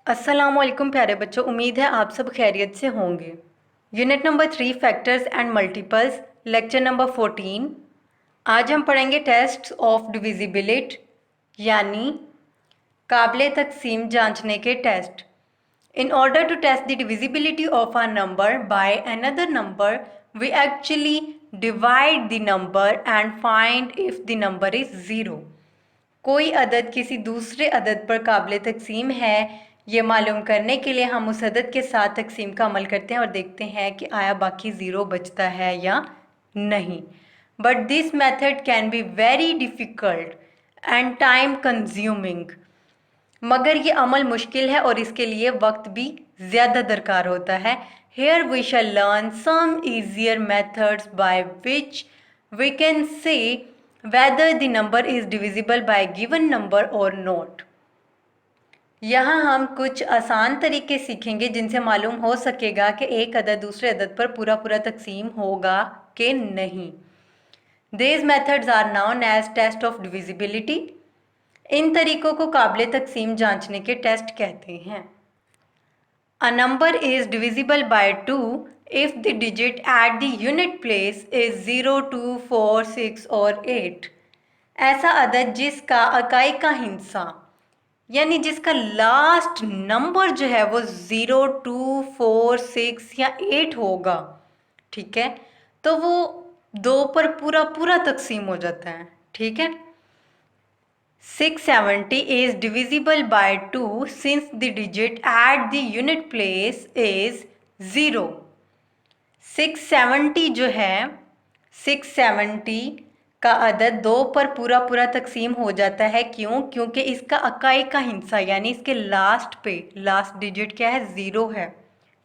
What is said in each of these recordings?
अस्सलामुअलैकुम प्यारे बच्चों, उम्मीद है आप सब खैरियत से होंगे। Unit number 3 factors and multiples, lecture number 14। आज हम पढ़ेंगे टेस्ट्स ऑफ डिविजिबिलिटी, यानी काबिले तकसीम जांचने के test. In order to test the divisibility of a number by another number, we actually divide the number and find if the number is zero. कोई अदद किसी दूसरे अदद पर काबिल तकसीम है, ये मालूम करने के लिए हम उस अदद के साथ तकसीम का अमल करते हैं और देखते हैं कि आया बाकी ज़ीरो बचता है या नहीं। But this method can be very difficult and time consuming. मगर ये अमल मुश्किल है और इसके लिए वक्त भी ज़्यादा दरकार होता है। Here we shall learn some easier methods by which we can say whether the number is divisible by given number or not. यहाँ हम कुछ आसान तरीके सीखेंगे जिनसे मालूम हो सकेगा कि एक अदद दूसरे अदद पर पूरा पूरा तकसीम होगा कि नहीं। These methods are known as test of divisibility. इन तरीकों को काबिल तकसीम जांचने के टेस्ट कहते हैं। A number is divisible by 2 if the digit at the unit place is 0, 2, 4, 6 और 8। ऐसा अदद जिसका इकाई का हिस्सा यानी जिसका लास्ट नंबर जो है वो 0, 2, 4, 6 या 8 होगा, ठीक है, तो वो 2 पर पूरा पूरा तकसीम हो जाता है। ठीक है, 670 is divisible by 2 since the digit at the unit place is 0। 670 जो है 670 का अदद 2 पर पूरा पूरा तकसीम हो जाता है। क्यों? क्योंकि इसका इकाई का हिस्सा यानी इसके लास्ट डिजिट क्या है? 0 है।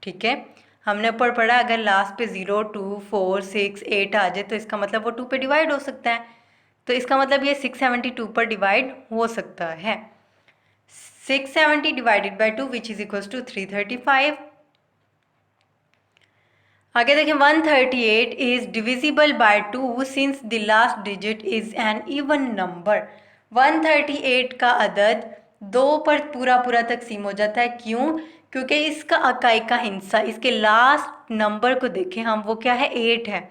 ठीक है, हमने ऊपर पढ़ा अगर लास्ट पे 0, 2, 4, 6, 8 आ जाए तो इसका मतलब वो 2 पे डिवाइड हो सकता है। तो इसका मतलब ये 672 पर डिवाइड हो सकता है। 670 divided by 2 which is equal to 335। आगे देखें, 138 is divisible by 2 since the last digit is an even number. 138 का अदद 2 पर पूरा पूरा तकसीम हो जाता है। क्यों? क्योंकि इसका इकाई का हिस्सा इसके लास्ट नंबर को देखें हम, वो क्या है? 8 है।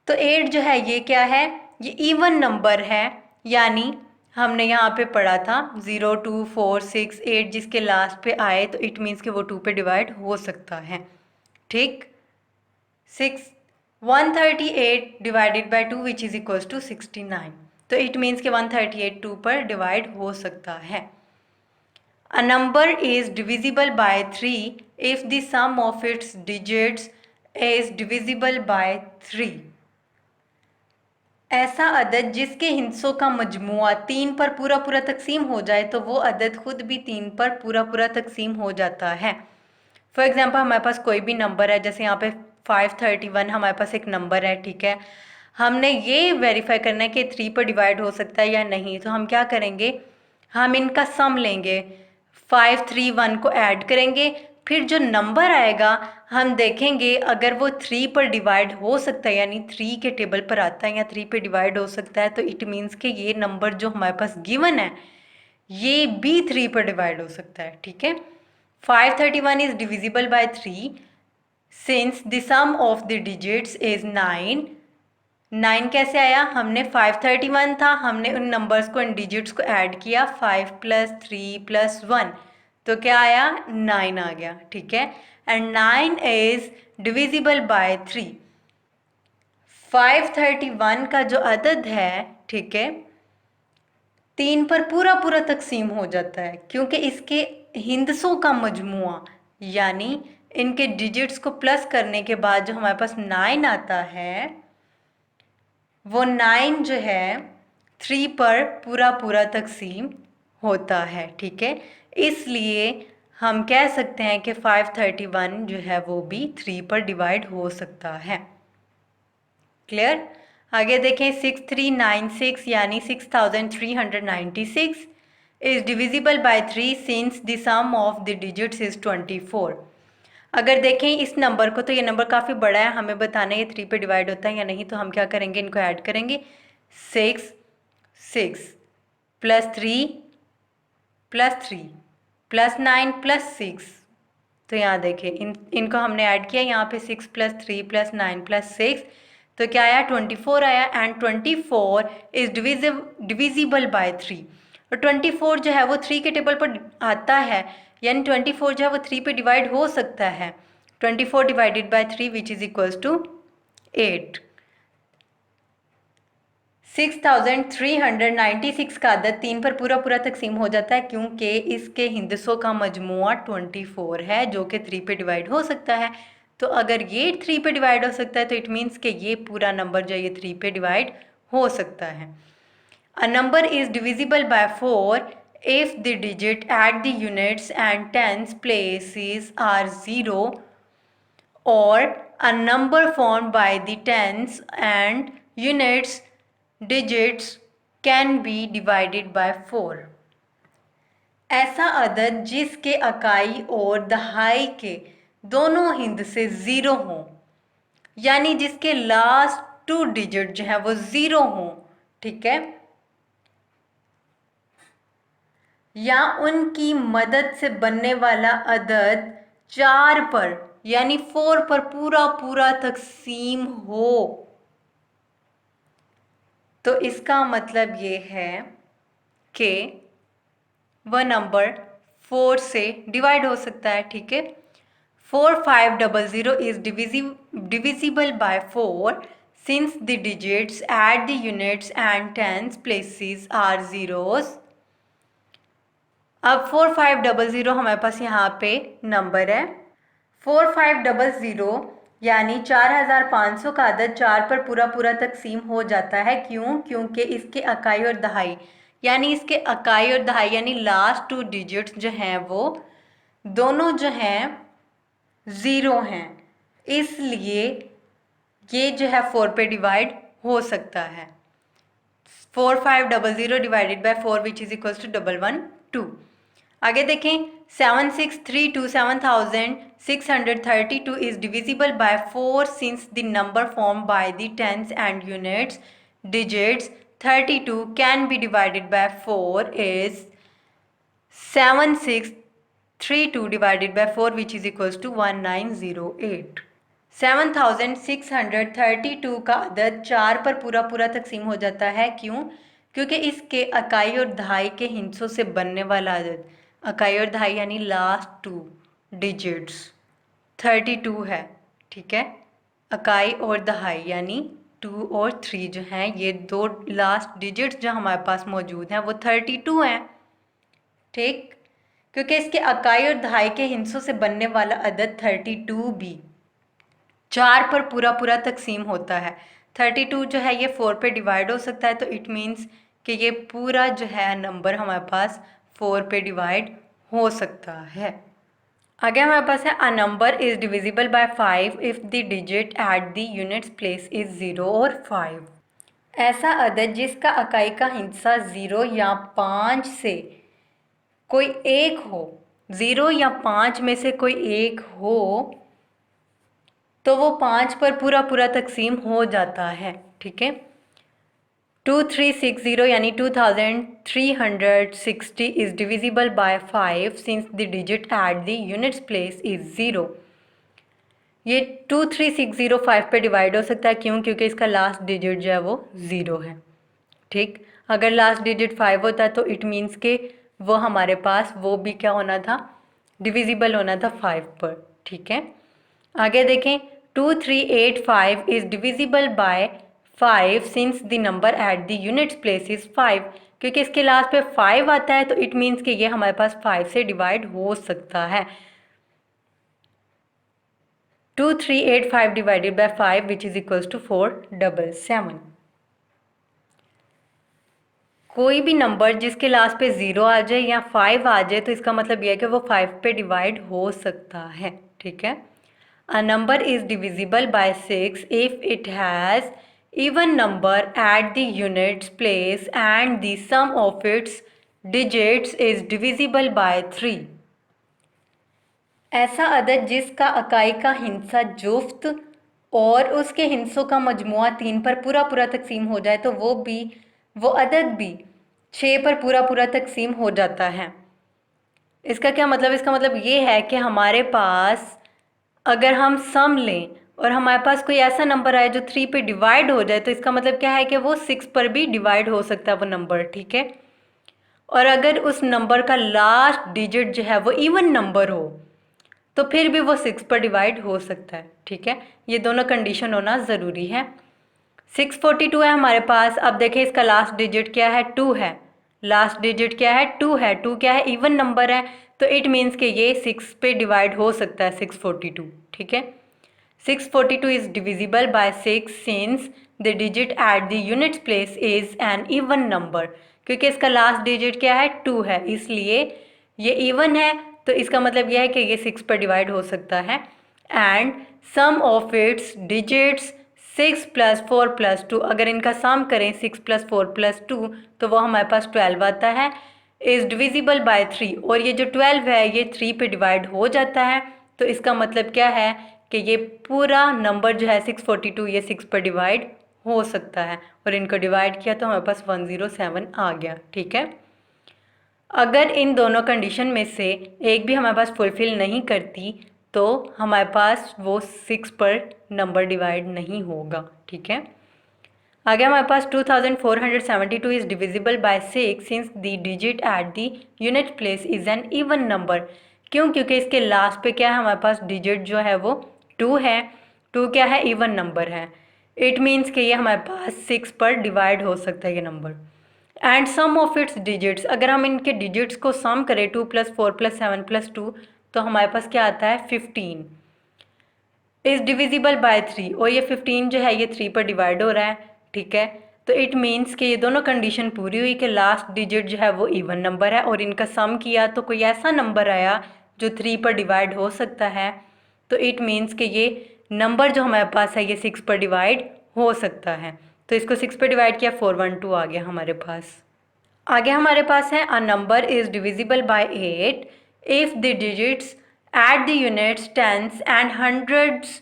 तो 8 जो है ये क्या है? ये इवन नंबर है, यानी हमने यहाँ पे पढ़ा था 0, 2, 4, 6, 8 जिसके लास्ट पे आए तो इट मीन्स कि वो 2 पे डिवाइड हो सकता है। ठीक, 138 divided by 2 which is equal to 69। तो इट मीन्स कि 138 2 पर डिवाइड हो सकता है। A number is divisible by 3 if the sum of its digits is divisible by 3। ऐसा अदद जिसके हिस्सों का मजमुआ 3 पर पूरा पूरा तकसीम हो जाए तो वो अदद खुद भी 3 पर पूरा पूरा तकसीम हो जाता है। फॉर एग्जांपल हमारे पास कोई भी नंबर है, जैसे यहाँ पे 531 हमारे पास एक नंबर है। ठीक है, हमने ये वेरीफाई करना है कि 3 पर डिवाइड हो सकता है या नहीं। तो हम क्या करेंगे, हम इनका सम लेंगे, 531 को ऐड करेंगे, फिर जो नंबर आएगा हम देखेंगे अगर वो 3 पर डिवाइड हो सकता है यानी 3 के टेबल पर आता है या 3 पे डिवाइड हो सकता है, तो इट मीन्स कि ये नंबर जो हमारे पास गिवन है ये भी 3 पर डिवाइड हो सकता है। ठीक है, 531 is divisible by 3 since the sum of the digits is 9। 9 कैसे आया? हमने 531 था, हमने उन नंबर्स को, इन डिजिट्स को ऐड किया, 5 + 3 + 1, तो क्या आया? 9 आ गया। ठीक है, एंड 9 इज डिविजिबल बाय 3। 531 का जो अदद है, ठीक है, 3 पर पूरा पूरा तकसीम हो जाता है क्योंकि इसके हिंदसों का मजमुआ यानी इनके डिजिट्स को प्लस करने के बाद जो हमारे पास 9 आता है वो 9 जो है 3 पर पूरा पूरा तकसीम होता है। ठीक है, इसलिए हम कह सकते हैं कि 531 जो है वो भी 3 पर डिवाइड हो सकता है। क्लियर? आगे देखें, 6396 यानी 6396 is divisible by 3 since the sum of the digits is 24। अगर देखें इस नंबर को तो ये नंबर काफ़ी बड़ा है, हमें बताना है ये 3 पे डिवाइड होता है या नहीं। तो हम क्या करेंगे, इनको ऐड करेंगे, 6 + 3 + 3 +9 +6, तो यहाँ देखिए इनको हमने ऐड किया, यहाँ पे 6 + 3 + 9 + 6, तो क्या आया 24 आया। एंड 24 इज डिविजिबल बाय 3, और 24 जो है वो 3 के टेबल पर आता है, यानी 24 जो है वो 3 पे डिवाइड हो सकता है। 24 divided by 3 which is equals to 8। 6396 का अदद 3 पर पूरा पूरा तकसीम हो जाता है क्योंकि इसके हिंदसों का मजमुआ 24 है जो कि 3 पे डिवाइड हो सकता है। तो अगर ये 3 पे डिवाइड हो सकता है तो इट मीन्स कि ये पूरा नंबर जो ये 3 पे डिवाइड हो सकता है। A number is divisible by 4 if the digit at the units and tens places are 0, or a number formed by the tens and units digits can be divided by 4। ऐसा अदद जिसके acai और दहाई के दोनों हिंद से 0 हों, यानी जिसके लास्ट 2 डिजिट जो है वो 0 हों, ठीक है, या उनकी मदद से बनने वाला अदद 4 पर यानी 4 पर पूरा पूरा तकसीम हो, तो इसका मतलब ये है कि वह नंबर 4 से डिवाइड हो सकता है। ठीक है, 4500 is divisible by 4 since the digits at the units and tens places are zeros. अब 4500 हमारे पास यहाँ पे नंबर है। 4500 यानी 4500 का अदद 4 पर पूरा पूरा तकसीम हो जाता है। क्यों? क्योंकि इसके अकाई और दहाई, यानी इसके अकाई और दहाई यानी लास्ट 2 डिजिट्स जो हैं वो दोनों जो हैं 0 हैं, इसलिए ये जो है 4 पे डिवाइड हो सकता है। 4500 divided by 4 which is equals to 112। आगे देखें, 7632 7632 is divisible by 4 since the number form by the tens and units digits 32 can be divided by 4 is 7632 divided by 4 which is equals to 1908। 7632 का अदद 4 पर पूरा पूरा तकसीम हो जाता है। क्यों? क्योंकि इसके अकाई और दहाई के हिंसों से बनने वाला अदद, अकाई और दहाई यानी लास्ट 2 डिजिट्स 32 है। ठीक है, अकाई और दहाई यानी 2 और 3 जो हैं, ये 2 लास्ट डिजिट्स जो हमारे पास मौजूद हैं वो 32 हैं। ठीक, क्योंकि इसके अकाई और दहाई के हिंसों से बनने वाला अदद 32 भी 4 पर पूरा पूरा तकसीम होता है। 32 जो है ये 4 पे डिवाइड हो सकता है, तो इट मीन्स कि ये पूरा जो है नंबर हमारे पास 4 पे डिवाइड हो सकता है। आगे हमारे पास है a number is divisible bye 5 if the digit eight the units place is 0 और 5। ऐसा अदद जिसका अकाई का हिस्सा 0 या 5 से कोई एक हो, 0 या 5 में से कोई एक हो, तो वो 5 पर पूरा पूरा तकसीम हो जाता है। ठीक है, 2360 यानी 2360 is divisible bye 5 since the digit eight the units place is 0। ये 2360 5 पे डिवाइड हो सकता है। क्यों? क्योंकि इसका लास्ट डिजिट जो है वो 0 है। ठीक, अगर लास्ट डिजिट 5 होता है तो इट मीन्स के वो हमारे पास वो भी क्या होना था, डिविजिबल होना था 5 पर। ठीक है, आगे देखें, 2385 is divisible bye 5 since the number eight the units place is 5। क्योंकि इसके लास्ट पे 5 आता है तो इट मीन्स कि ये हमारे पास 5 से डिवाइड हो सकता है। 2385 divided by 5 which is equals to 477। कोई भी नंबर जिसके लास्ट पे 0 आ जाए या 5 आ जाए तो इसका मतलब यह है कि वो 5 पे डिवाइड हो सकता है। ठीक है, a number is divisible by 6 if it has even number at the units place and the sum of its digits is divisible by 3। ऐसा अदद जिसका अकाई का हिंसा जुफ्त और उसके हिंसों का मजमुआ 3 पर पूरा पूरा तकसीम हो जाए तो वो अदद भी 6 पर पूरा पूरा तकसीम हो जाता है। इसका क्या मतलब, इसका मतलब ये है कि हमारे पास अगर हम सम लें और हमारे पास कोई ऐसा नंबर आए जो 3 पे डिवाइड हो जाए, तो इसका मतलब क्या है कि वो 6 पर भी डिवाइड हो सकता है वो नंबर, ठीक है। और अगर उस नंबर का लास्ट डिजिट जो है वो इवन नंबर हो तो फिर भी वो 6 पर डिवाइड हो सकता है, ठीक है। ये दोनों कंडीशन होना ज़रूरी है। 642 है हमारे पास। अब देखें इसका लास्ट डिजिट क्या है, 2 है। लास्ट डिजिट क्या है, 2 है। 2 क्या है, इवन नंबर है, तो इट मीन्स कि ये 6 पे डिवाइड हो सकता है 642, ठीक है। 642 is divisible by 6 since the digit at the units place is an even number। क्योंकि इसका लास्ट डिजिट क्या है, 2 है, इसलिए ये इवन है, तो इसका मतलब यह है कि ये 6 पर डिवाइड हो सकता है। And sum of its digits 6 + 4 + 2, अगर इनका सम करें 6 + 4 + 2 तो वो हमारे पास 12 आता है। इज़ डिविजिबल बाय 3, और ये जो 12 है ये 3 पे डिवाइड हो जाता है। तो इसका मतलब क्या है कि ये पूरा नंबर जो है 642 ये 6 पर डिवाइड हो सकता है, और इनको डिवाइड किया तो हमारे पास 107 आ गया, ठीक है। अगर इन दोनों कंडीशन में से एक भी हमारे पास फुलफ़िल नहीं करती तो हमारे पास वो 6 पर नंबर डिवाइड नहीं होगा, ठीक है। आगे हमारे पास 2472 is divisible bye 6 since the digit at the unit place is an even number. क्यों, क्योंकि इसके लास्ट पे क्या है, हमारे पास डिजिट जो है वो 2 है। 2 क्या है, इवन नंबर है। इट मीन्स कि ये हमारे पास 6 पर डिवाइड हो सकता है ये number. And sum of its digits, अगर हम इनके डिजिट्स को सम करें 2 + 4 + 7 + 2 तो हमारे पास क्या आता है 15 इज़ डिविजिबल बाय 3, और ये 15 जो है ये 3 पर डिवाइड हो रहा है, ठीक है। तो इट मीन्स कि ये दोनों कंडीशन पूरी हुई कि लास्ट डिजिट जो है वो इवन नंबर है, और इनका सम किया तो कोई ऐसा नंबर आया जो 3 पर डिवाइड हो सकता है। तो इट मीन्स कि ये नंबर जो हमारे पास है ये 6 पर डिवाइड हो सकता है। तो इसको 6 पर डिवाइड किया, 412 आ गया हमारे पास। आगे हमारे पास है a number is divisible by 8 if the digits at the units, tens and hundreds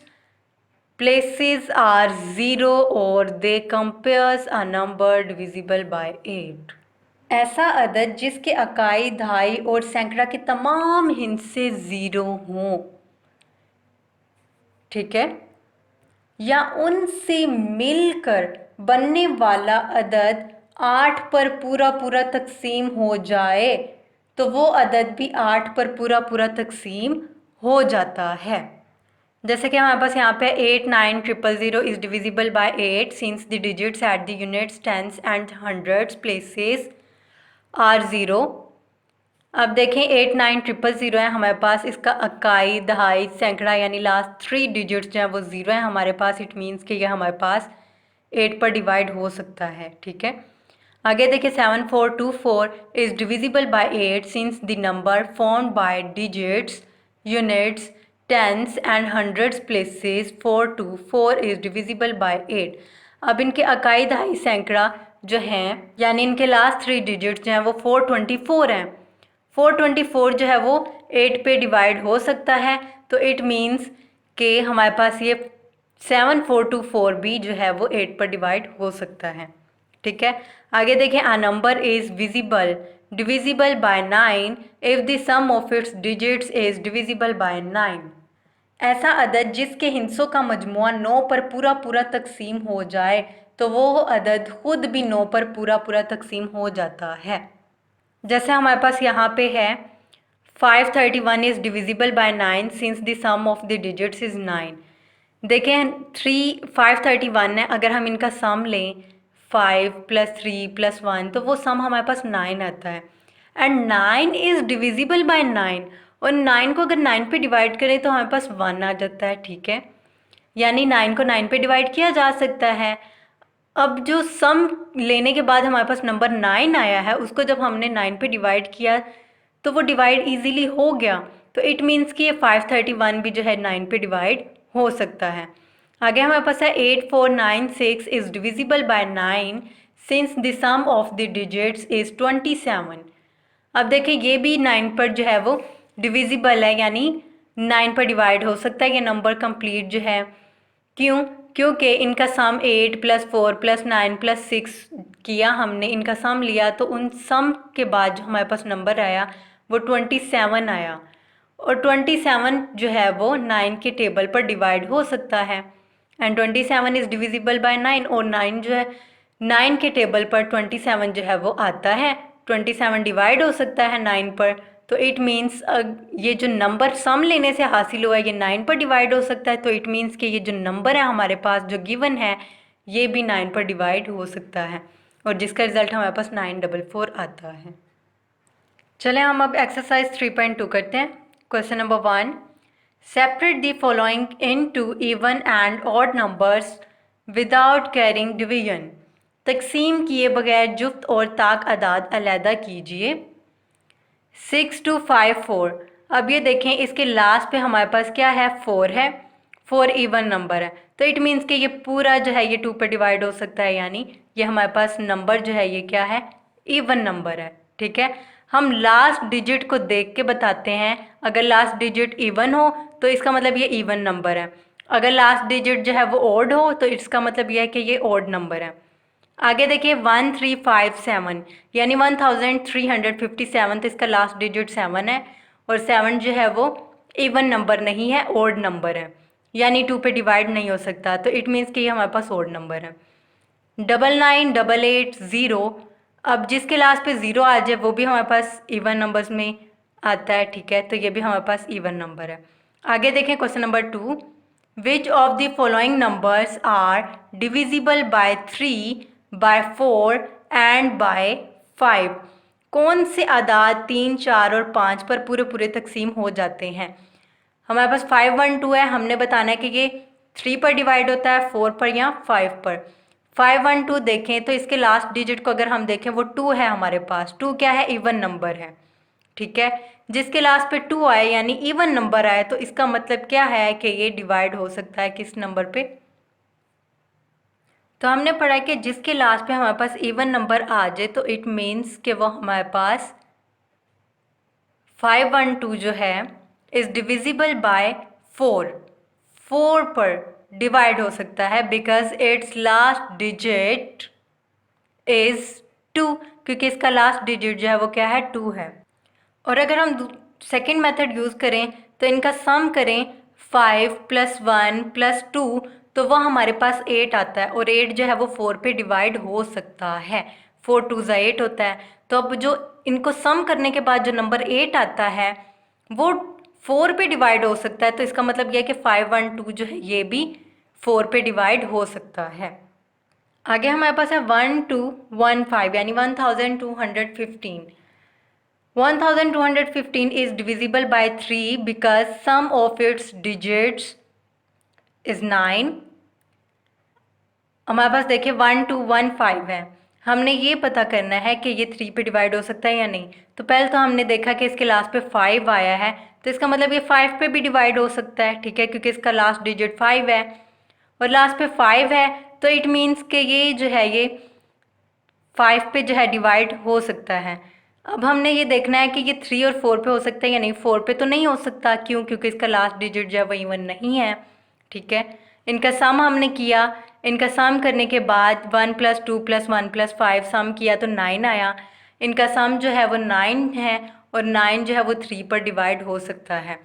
places are 0 or they compares a number divisible by 8। ऐसा अदद जिसके इकाई, दहाई और सैकड़ा के तमाम हिस्से 0 हों, ठीक है, या उनसे मिलकर बनने वाला अदद 8 पर पूरा पूरा तकसीम हो जाए तो वो अदद भी 8 पर पूरा पूरा तकसीम हो जाता है। जैसे कि हमारे पास यहाँ पे 89000 is divisible by 8 since the digits at the units, tens and hundreds places are 0। अब देखें 89000 है हमारे पास, इसका इकाई, दहाई, सैकड़ा यानी लास्ट 3 डिजिट्स जो हैं वो 0 है हमारे पास। इट मीन्स कि ये हमारे पास 8 पर डिवाइड हो सकता है, ठीक है। आगे देखिए 7424 is divisible by 8 since the number formed by digits, units, tens and hundreds places 424 is divisible by 8। अब इनके इकाई, दहाई, सैकड़ा जो हैं यानी इनके लास्ट 3 डिजिट्स जो हैं वो 424 हैं। 424 जो है वो 8 पे डिवाइड हो सकता है, तो इट मीन्स कि हमारे पास ये 7424 भी जो है वो 8 पर डिवाइड हो सकता है, ठीक है। आगे देखें a number is divisible by 9 if the sum of its digits is divisible by 9। ऐसा अदद जिसके हिस्सों का मजमुआ 9 पर पूरा पूरा तकसीम हो जाए तो वो अदद खुद भी 9 पर पूरा पूरा तकसीम हो जाता है। जैसे हमारे पास यहाँ पे है 531 is divisible by 9 since the sum of the digits is 9। देखें 531 है, अगर हम इनका सम लें 5 + 3 + 1 तो वो सम हमारे पास 9 आता है। एंड 9 इज़ डिविजिबल बाय 9, और 9 को अगर 9 पे डिवाइड करें तो हमारे पास 1 आ जाता है, ठीक है। यानी 9 को 9 पे डिवाइड किया जा सकता है। अब जो सम लेने के बाद हमारे पास नंबर 9 आया है उसको जब हमने 9 पे डिवाइड किया तो वो डिवाइड इजीली हो गया, तो इट मीन्स कि ये 531 भी जो है 9 पे डिवाइड हो सकता है। आगे हमारे पास है 8496 is divisible by 9 since the sum of the digits is 27। अब देखिए ये भी 9 पर जो है वो डिविजिबल है, यानी 9 पर डिवाइड हो सकता है ये नंबर कंप्लीट जो है। क्यों, क्योंकि इनका सम 8 + 4 + 9 + 6 किया हमने, इनका सम लिया तो उन सम के बाद जो हमारे पास नंबर आया वो 27 आया, और 27 जो है वो 9 के टेबल पर डिवाइड हो सकता है, एंड 27 इज़ डिविजिबल बाय 9, और 9 जो है 9 के टेबल पर 27 जो है वो आता है, 27 डिवाइड हो सकता है 9 पर। तो इट मीन्स ये जो नंबर सम लेने से हासिल हुआ है ये 9 पर डिवाइड हो सकता है, तो इट मीन्स कि ये जो नंबर है हमारे पास जो गिवन है ये भी 9 पर डिवाइड हो सकता है, और जिसका रिजल्ट हमारे पास 944 आता है। चले हम अब एक्सरसाइज 3.2 करते हैं। Question number 1, separate the following into even and odd numbers without carrying division. तकसीम किए बगैर जुफ्त और ताक अदाद अलहदा कीजिए। 6 2 5 4। अब ये देखें इसके लास्ट पे हमारे पास क्या है, 4 है, 4 इवन नंबर है, तो इट मीन्स कि ये पूरा जो है ये 2 पे डिवाइड हो सकता है, यानी ये हमारे पास नंबर जो है ये क्या है, इवन नंबर है। ठीक है, हम लास्ट डिजिट को देख के बताते हैं, अगर लास्ट डिजिट इवन हो तो इसका मतलब ये इवन नंबर है, अगर लास्ट डिजिट जो है वो ओड हो तो इसका मतलब ये है कि ये ओड नंबर है। आगे देखिए 1357, यानी 1357, तो इसका लास्ट डिजिट 7 है, और 7 जो है वो इवन नंबर नहीं है, ओड नंबर है, यानी 2 पे डिवाइड नहीं हो सकता, तो इट मीन्स कि ये हमारे पास ओड नंबर है। 9988 अब जिसके लास्ट पे 0 आ जाए वो भी हमारे पास इवन नंबर्स में आता है। ठीक है, तो ये भी हमारे पास इवन नंबर है। आगे देखें question number 2, which of the following numbers are divisible by 3 by 4 and by 5। कौन से आदाद 3 4 और 5 पर पूरे पूरे तकसीम हो जाते हैं। हमारे पास 5 1 2 है, हमने बताना है कि ये 3 पर डिवाइड होता है, 4 पर या 5 पर। 5 1 2 देखें तो इसके लास्ट डिजिट को अगर हम देखें वो 2 है, हमारे पास 2 क्या है, इवन नंबर है। ठीक है, जिसके लास्ट पे 2 आए यानी इवन नंबर आए, तो इसका मतलब क्या है कि ये डिवाइड हो सकता है किस नंबर पे। तो हमने पढ़ा कि जिसके लास्ट पे हमारे पास इवन नंबर आ जाए तो इट मीन्स कि वो हमारे पास 512 जो है इज़ डिविजिबल बाय 4, 4 पर डिवाइड हो सकता है, because it's last digit is 2, क्योंकि इसका लास्ट डिजिट जो है वो क्या है, 2 है। और अगर हम सेकेंड मेथड यूज़ करें तो इनका सम करें 5 + 1 + 2, तो वह हमारे पास 8 आता है, और 8 जो है वो 4 पे डिवाइड हो सकता है, 4 2 8 होता है। तो अब जो इनको सम करने के बाद जो नंबर 8 आता है वो 4 पे डिवाइड हो सकता है, तो इसका मतलब यह है कि 5 1 2 जो है ये भी 4 पे डिवाइड हो सकता है। आगे हमारे पास है 1215, यानी 1215। 1215 is divisible by 3 because sum of its digits is 9। हमारे पास देखिए 1215 है, हमने ये पता करना है कि ये 3 पे डिवाइड हो सकता है या नहीं। तो पहले तो हमने देखा कि इसके लास्ट पे 5 आया है, तो इसका मतलब ये 5 पे भी डिवाइड हो सकता है। ठीक है, क्योंकि इसका लास्ट डिजिट 5 है और लास्ट पे 5 है, तो इट मीन्स कि ये जो है ये 5 पे जो है डिवाइड हो सकता है। अब हमने ये देखना है कि ये 3 और 4 पे हो सकता है या नहीं। 4 पे तो नहीं हो सकता, क्यों, क्योंकि इसका लास्ट डिजिट जो है वो इवन नहीं है। ठीक है, इनका सम हमने किया, इनका सम करने के बाद 1 + 2 + 1 + 5 सम किया तो 9 आया। इनका सम जो है वो 9 है, और 9 जो है वो 3 पर डिवाइड हो सकता है।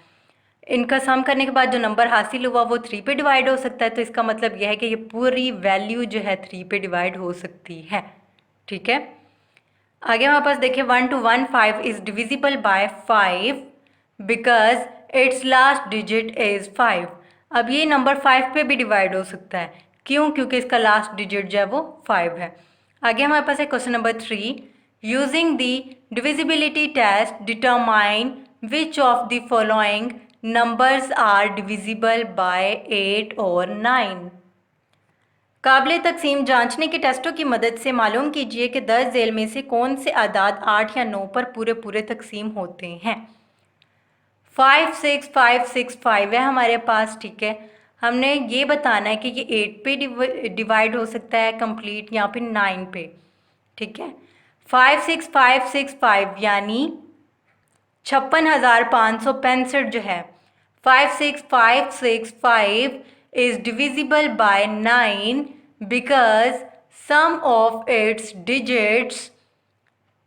इनका सम करने के बाद जो नंबर हासिल हुआ वो 3 पे डिवाइड हो सकता है, तो इसका मतलब यह है कि ये पूरी वैल्यू जो है 3 पे डिवाइड हो सकती है। ठीक है, आगे हमारे पास देखिए 1215 is divisible bye 5 because it's last digit is 5। अब ये नंबर 5 पे भी डिवाइड हो सकता है, क्यों, क्योंकि इसका लास्ट डिजिट जो है वो 5 है। आगे हमारे पास है question number 3, using the divisibility test determine which of the following numbers are divisible by 8 और 9। काबिल तकसीम जांचने के टेस्टों की मदद से मालूम कीजिए कि दर्ज झेल में से कौन से आदाद 8 या 9 पर पूरे पूरे तकसीम होते हैं। 5 6 5 6 5 है हमारे पास। ठीक है, हमने ये बताना है कि ये 8 पे डिवाइड हो सकता है कंप्लीट, या फिर 9 पे। ठीक है, 5 6 5 6 5 यानी 56,565 जो है 5 6 5 6 5 is divisible by 9 because sum of its digits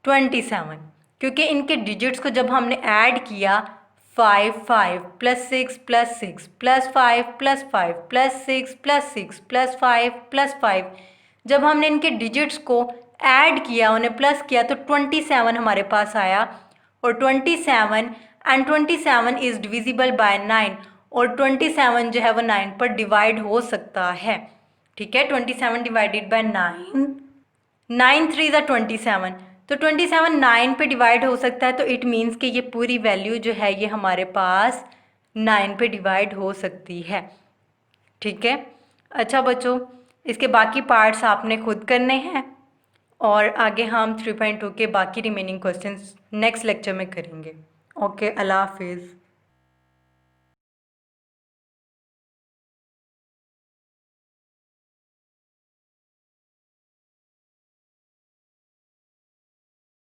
27। क्योंकि इनके डिजिट्स को जब हमने ऐड किया 5 5 plus 6 plus 6 plus 5 plus 5 plus 6 plus 6 plus 5 plus 5, जब हमने इनके डिजिट्स को ऐड किया, उन्हें प्लस किया, तो 27 हमारे पास आया। और 27 एंड 27 इज़ डिविजिबल बाय 9, और 27 जो है वो 9 पर डिवाइड हो सकता है। ठीक है, 27 डिवाइडेड बाय 9, 9 3 ज़ा 27, तो 27 9 पे डिवाइड हो सकता है, तो इट मीन्स कि ये पूरी वैल्यू जो है ये हमारे पास 9 पे डिवाइड हो सकती है। ठीक है, अच्छा बच्चों, इसके बाकी पार्ट्स आपने खुद करने हैं और आगे हम 3.2 के बाकी रिमेनिंग क्वेश्चंस नेक्स्ट लेक्चर में करेंगे। ओके, अल्लाह हाफिज़।